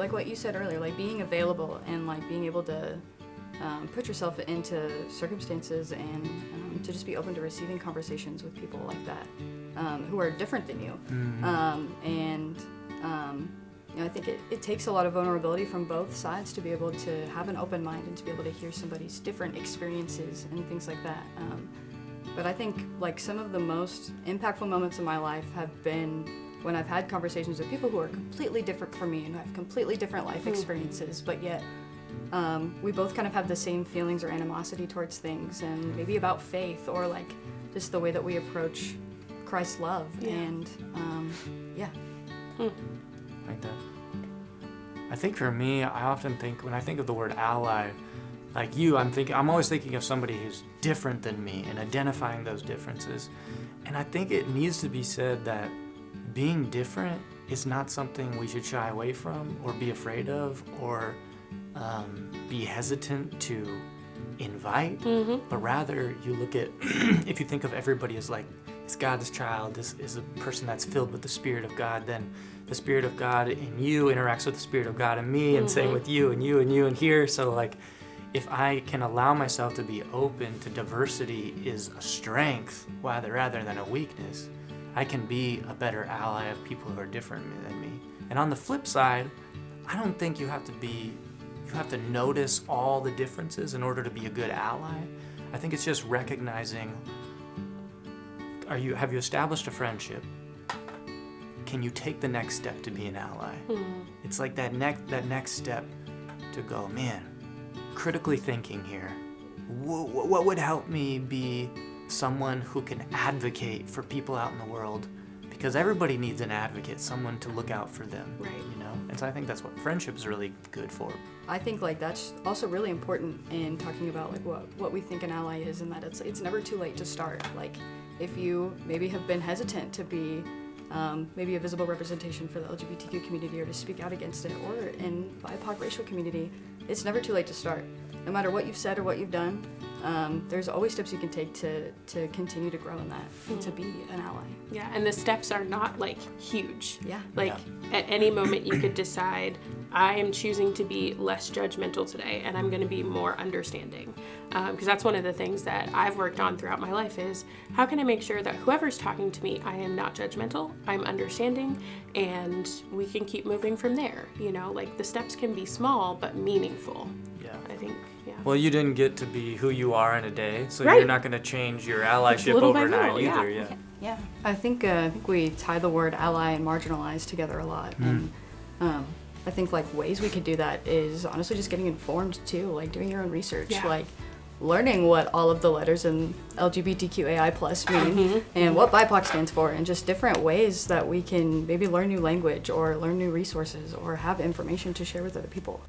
like what you said earlier, like being available and like being able to put yourself into circumstances and to just be open to receiving conversations with people like that who are different than you. You know, I think it takes a lot of vulnerability from both sides to be able to have an open mind and to be able to hear somebody's different experiences and things like that. But I think like some of the most impactful moments in my life have been when I've had conversations with people who are completely different from me and have completely different life experiences, but yet we both kind of have the same feelings or animosity towards things, and maybe about faith or like just the way that we approach Christ's love. And Like that. I think for me, I often think when I think of the word ally, like you, I'm always thinking of somebody who's different than me and identifying those differences. And I think it needs to be said that being different is not something we should shy away from or be afraid of or be hesitant to invite, but rather you look at, if you think of everybody as like, is God's child, this is a person that's filled with the Spirit of God, then the Spirit of God in you interacts with the Spirit of God in me, and same with you and you and you and here. So like, if I can allow myself to be open to diversity is a strength rather than a weakness, I can be a better ally of people who are different than me. And on the flip side, I don't think you have to notice all the differences in order to be a good ally. I think it's just recognizing, have you established a friendship? Can you take the next step to be an ally? It's like that next step to go, man, critically thinking here. What would help me be someone who can advocate for people out in the world? Because everybody needs an advocate, someone to look out for them, Right. you know? And so I think that's what friendship is really good for. I think like that's also really important in talking about like what we think an ally is, and that it's never too late to start. Like if you maybe have been hesitant to be maybe a visible representation for the LGBTQ community or to speak out against it, or in BIPOC racial community, it's never too late to start. No matter what you've said or what you've done, there's always steps you can take to continue to grow in that and to be an ally. Yeah, and the steps are not like huge. Yeah. Like at any moment you could decide, I am choosing to be less judgmental today and I'm going to be more understanding. Because that's one of the things that I've worked on throughout my life is how can I make sure that whoever's talking to me, I am not judgmental, I'm understanding, and we can keep moving from there. You know, like the steps can be small but meaningful. Yeah. I think, yeah. Well, you didn't get to be who you are in a day, so Right. you're not going to change your allyship Little by overnight little, either. yeah. Yeah, I think we tie the word ally and marginalized together a lot, and I think like ways we could do that is honestly just getting informed too, like doing your own research, like learning what all of the letters in LGBTQAI+ mean and what BIPOC stands for, and just different ways that we can maybe learn new language or learn new resources or have information to share with other people.